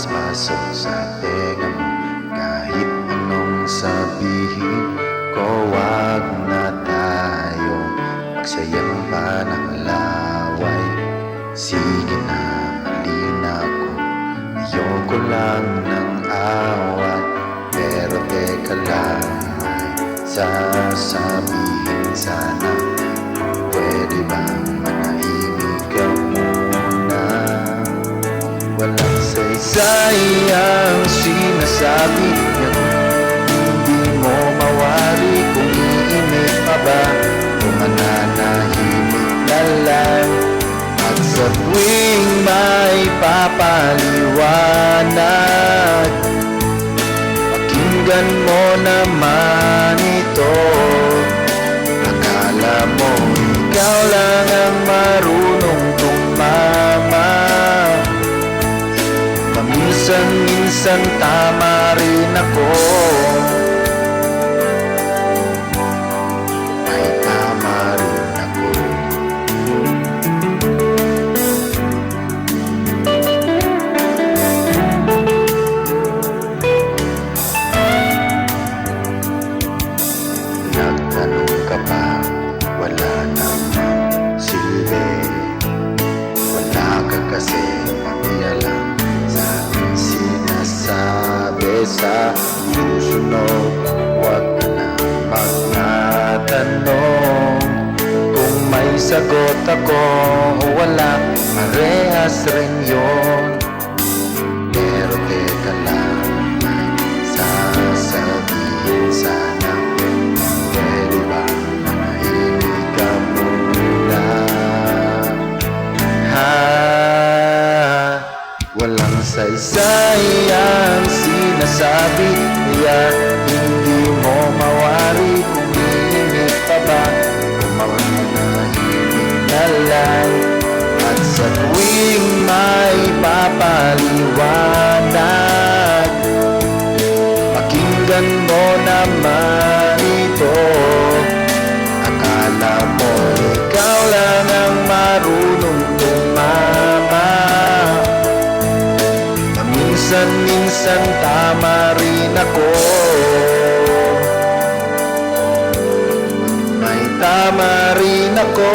pasok sa tenga mo. Kahit anong sabihin ko, wag na tayo magsayang pa ng laway. Sige na, mali na ako, ayoko lang ng away. Pero teka lang, may sasabihin sana. Pwede bang manahimik ka muna? Walang saysay ang sinasabi niya, hindi mo mawari kung iinip pa ba o mananahimik na lang. At sa tuwing may papaliwanag, pakinggan mo naman ito. Akala mo ikaw lang ang marunong tumama, paminsan-minsan tama rin ako. May tama rin ako. Nagtanong ka pa, wala namang silbi. Wala ka kasi pakialam sa aking sinasabi. Sa susunod, huwag ka na magtatanong kung may sagot ako o wala, parehas rin yun. Pero teka lang, may sasabihin sana. Pwede ba manahimik ka muna? Walang saysay ang sinasabi, kaya hindi mo mawari kung iinip pa ba o manahimik na lang. At sa tuwing may papaliwanag, pakinggan mo naman ito. Akala mo ikaw lang ang marunong tumama, paminsan-minsan tama rin ako. May tama rin ako.